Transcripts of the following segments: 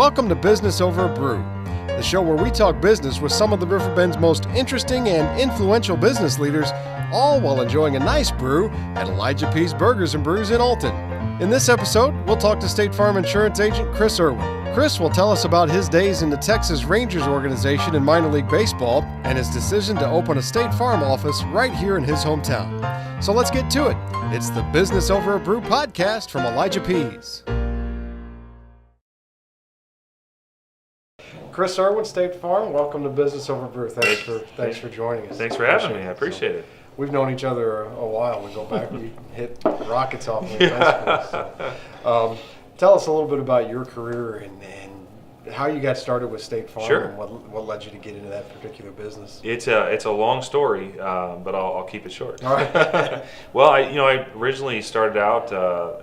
Welcome to Business Over a Brew, the show where we talk business with some of the Riverbend's most interesting and influential business leaders, all while enjoying a nice brew at Elijah P's Burgers and Brews in Alton. In this episode, we'll talk to State Farm Insurance agent Chris Erwin. Chris will tell us about his days in the Texas Rangers organization in minor league baseball and his decision to open a State Farm office right here in his hometown. So let's get to it. It's the Business Over a Brew podcast from Elijah P's. Chris Erwin, State Farm, welcome to Business Over Brew. Thanks for joining us. Thanks for having me. I appreciate it. We've known each other a while. We go back, we hit rockets off in high school. So, tell us a little bit about your career and how you got started with State Farm. Sure. And what led you to get into that particular business. It's a long story, but I'll keep it short. All right. Well, I originally started out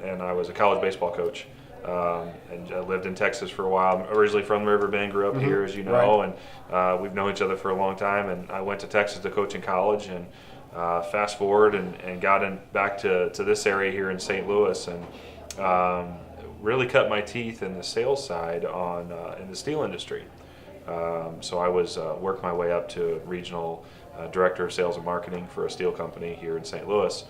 and I was a college baseball coach. And I lived in Texas for a while. I'm originally from Riverbend, grew up here, as you know, right. And we've known each other for a long time. And I went to Texas to coach in college, and fast forward and got back to this area here in St. Louis, and really cut my teeth in the sales side in the steel industry. So I was working my way up to regional director of sales and marketing for a steel company here in St. Louis.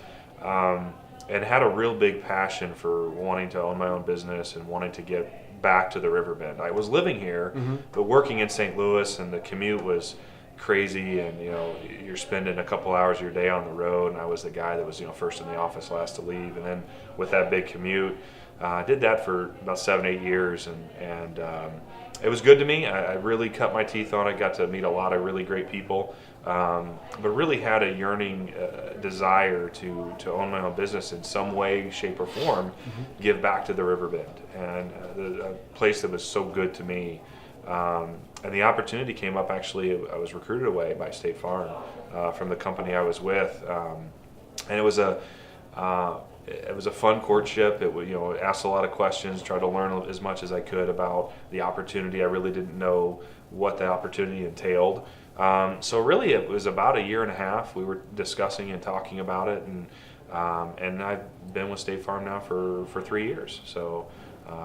And had a real big passion for wanting to own my own business and wanting to get back to the Riverbend. I was living here, but working in St. Louis, and the commute was crazy, and you're spending a couple hours of your day on the road, and I was the guy that was first in the office, last to leave. And then with that big commute, I did that for about 7-8 years, and it was good to me. I really cut my teeth on it, got to meet a lot of really great people, but really had a yearning desire to own my own business in some way, shape, or form, give back to the Riverbend, and a place that was so good to me. And the opportunity came up. Actually, I was recruited away by State Farm from the company I was with, and it was a fun courtship. It asked a lot of questions, tried to learn as much as I could about the opportunity. I really didn't know what the opportunity entailed. So really, it was about 1.5 years. We were discussing and talking about it, and I've been with State Farm now for 3 years. So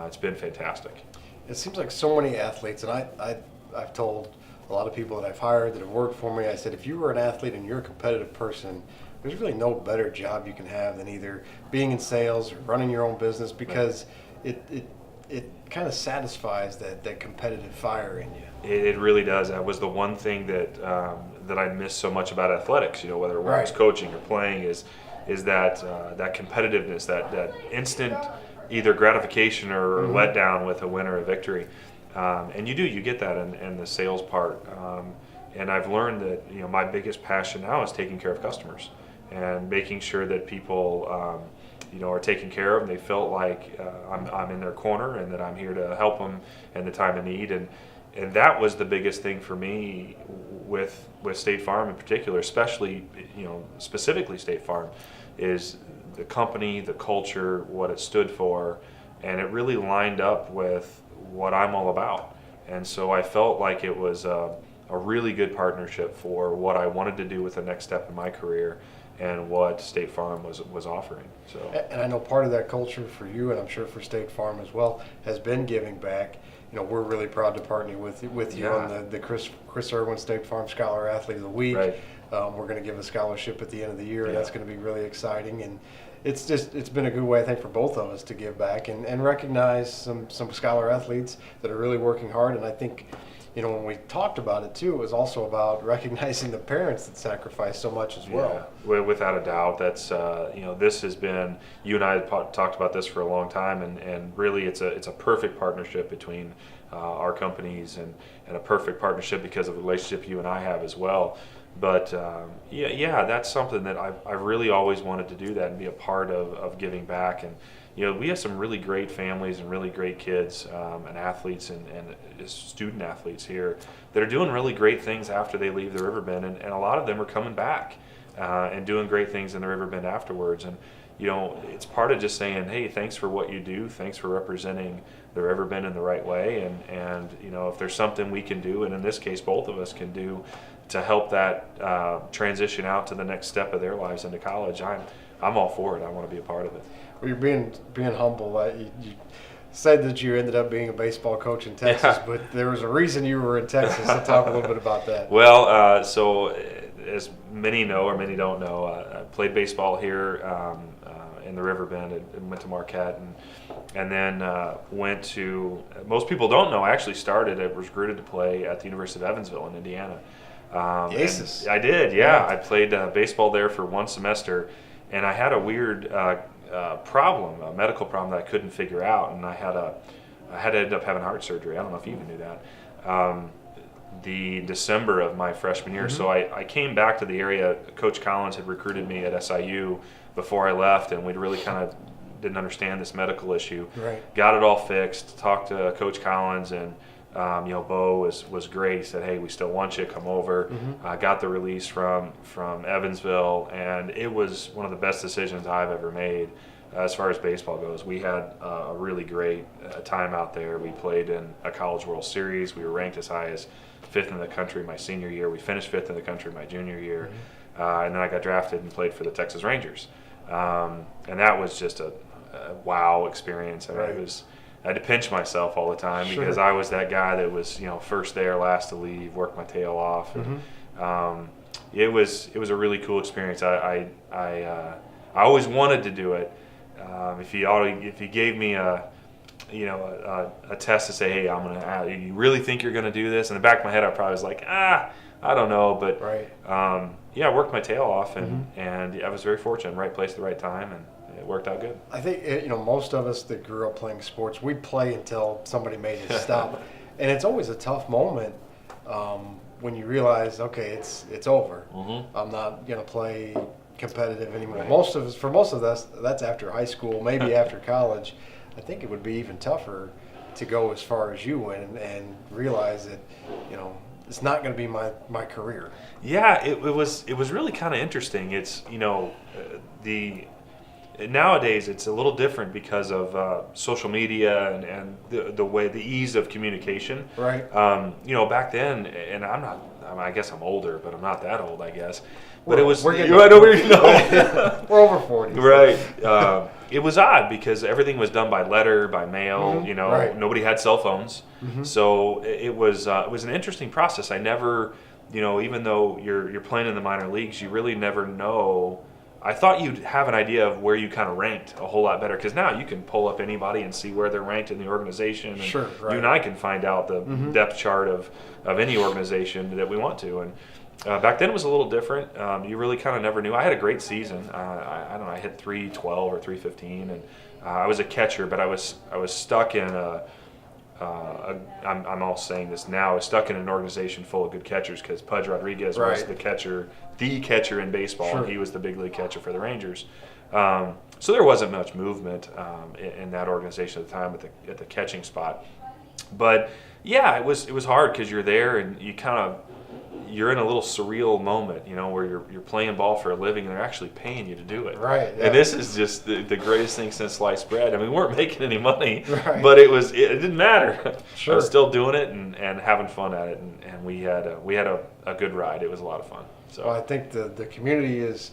it's been fantastic. It seems like so many athletes, and I've told a lot of people that I've hired that have worked for me, I said, if you were an athlete and you're a competitive person, there's really no better job you can have than either being in sales or running your own business, because it kind of satisfies that competitive fire in you. It really does. That was the one thing that I miss so much about athletics. Whether it was coaching or playing, is that competitiveness, that instant either gratification or letdown with a win or a victory. And you get that in the sales part. And I've learned that my biggest passion now is taking care of customers and making sure that people are taken care of, and they felt like I'm in their corner and that I'm here to help them in the time of need. And that was the biggest thing for me with State Farm in particular, especially specifically State Farm, is the company, the culture, what it stood for, and it really lined up with what I'm all about. And so I felt like it was a really good partnership for what I wanted to do with the next step in my career and what State Farm was offering. So, and I know part of that culture for you, and I'm sure for State Farm as well, has been giving back. We're really proud to partner with you on the Chris Erwin State Farm Scholar Athlete of the Week. Right. We're going to give a scholarship at the end of the year, and Yeah. that's going to be really exciting. And it's been a good way, I think, for both of us to give back and recognize some scholar athletes that are really working hard. And I think, when we talked about it too, it was also about recognizing the parents that sacrifice so much as well. Yeah, without a doubt. That's this has been, you and I have talked about this for a long time, and really it's a perfect partnership between our companies, and a perfect partnership because of the relationship you and I have as well. But that's something that I really always wanted to do, that and be a part of giving back. And we have some really great families and really great kids and athletes and student athletes here that are doing really great things after they leave the Riverbend, and a lot of them are coming back and doing great things in the Riverbend afterwards. And it's part of just saying, hey, thanks for what you do, thanks for representing the Riverbend in the right way, and if there's something we can do, and in this case both of us can do, to help that transition out to the next step of their lives into college, I'm all for it. I want to be a part of it. Well, you're being humble. said that you ended up being a baseball coach in Texas, but there was a reason you were in Texas. So talk a little bit about that. Well, so as many know or many don't know, I played baseball here in the Riverbend and went to Marquette and then went to, most people don't know, I actually was recruited to play at the University of Evansville in Indiana. Aces. I did, yeah. I played baseball there for one semester, and I had a weird problem, a medical problem that I couldn't figure out, and I had to end up having heart surgery. I don't know if you even knew that. The December of my freshman year, so I came back to the area. Coach Collins had recruited me at SIU before I left, and we'd really kind of didn't understand this medical issue. Right. Got it all fixed. Talked to Coach Collins, and Bo was great. He said, "Hey, we still want you. Come over." Got the release from Evansville, and it was one of the best decisions I've ever made as far as baseball goes. We had a really great time out there. We played in a College World Series. We were ranked as high as 5th in the country my senior year. We finished 5th in the country my junior year, and then I got drafted and played for the Texas Rangers. And that was just a wow experience. I mean, I had to pinch myself all the time because I was that guy that was, first there, last to leave, worked my tail off. And, it was a really cool experience. I always wanted to do it. If you gave me a test to say, hey, you really think you're gonna do this? In the back of my head, I probably was like, I don't know, but I worked my tail off, and I was very fortunate, right place at the right time, and it worked out good. I think most of us that grew up playing sports, we'd play until somebody made us stop, and it's always a tough moment when you realize, okay, it's over. I'm not gonna play competitive anymore. Right. For most of us, that's after high school, maybe after college. I think it would be even tougher to go as far as you went and realize that, it's not going to be my career. Yeah, it was really kind of interesting. It's nowadays it's a little different because of social media and the ease of communication. Right. Back then, and I guess I'm older, but I'm not that old, I guess. But we're over 40. Right. It was odd because everything was done by letter, by mail. Nobody had cell phones, so it was an interesting process. I never, even though you're playing in the minor leagues, you really never know. I thought you'd have an idea of where you kind of ranked a whole lot better, because now you can pull up anybody and see where they're ranked in the organization. And you and I can find out the depth chart of any organization that we want to. And back then it was a little different. You really kind of never knew. I had a great season. I don't know. I hit 312 or 315, and I was a catcher, but I was stuck in I'm all saying this now. I was stuck in an organization full of good catchers because Pudge Rodriguez was the catcher in baseball, and he was the big league catcher for the Rangers. So there wasn't much movement in that organization at the time at the catching spot. But yeah, it was hard because you're there and you're in a little surreal moment, where you're playing ball for a living and they're actually paying you to do it. Right. Yeah. And this is just the greatest thing since sliced bread. I mean, we weren't making any money, but it didn't matter. I was still doing it and having fun at it, and we had a good ride. It was a lot of fun. So I think the community is.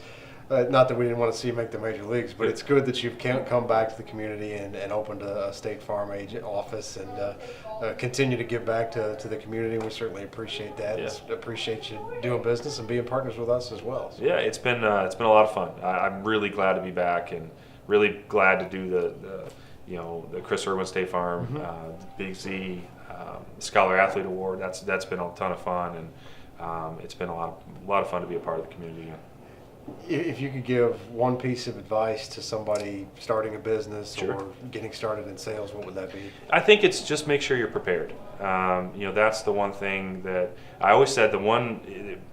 Not that we didn't want to see you make the major leagues, but it's good that you've come back to the community and opened a State Farm agent office and continue to give back to the community. We certainly appreciate that. Yeah. Appreciate you doing business and being partners with us as well. So. Yeah, it's been a lot of fun. I'm really glad to be back and really glad to do the Chris Erwin State Farm, Big Z Scholar Athlete Award. That's been a ton of fun, and it's been a lot of fun to be a part of the community again. If you could give one piece of advice to somebody starting a business or getting started in sales, what would that be? I think it's just make sure you're prepared. That's the one thing that I always said.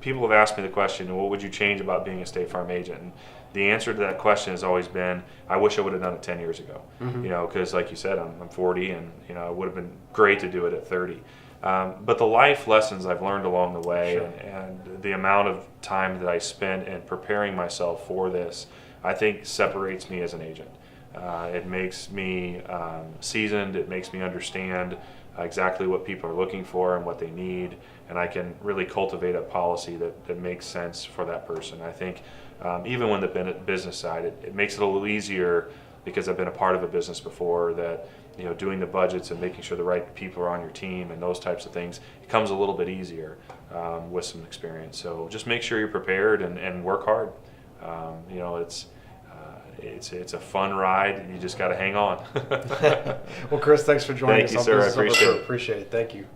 People have asked me the question, what would you change about being a State Farm agent? And the answer to that question has always been, I wish I would have done it 10 years ago. Because like you said, I'm 40, and it would have been great to do it at 30. But the life lessons I've learned along the way and the amount of time that I spent in preparing myself for this, I think separates me as an agent. It makes me seasoned. It makes me understand exactly what people are looking for and what they need, and I can really cultivate a policy that makes sense for that person. I think even when the business side, it makes it a little easier because I've been a part of a business before that, doing the budgets and making sure the right people are on your team and those types of things, it comes a little bit easier with some experience. So just make sure you're prepared and work hard. It's a fun ride. You just got to hang on. Well, Chris, thanks for joining us. Thank you, sir. I appreciate it. Appreciate it. Thank you.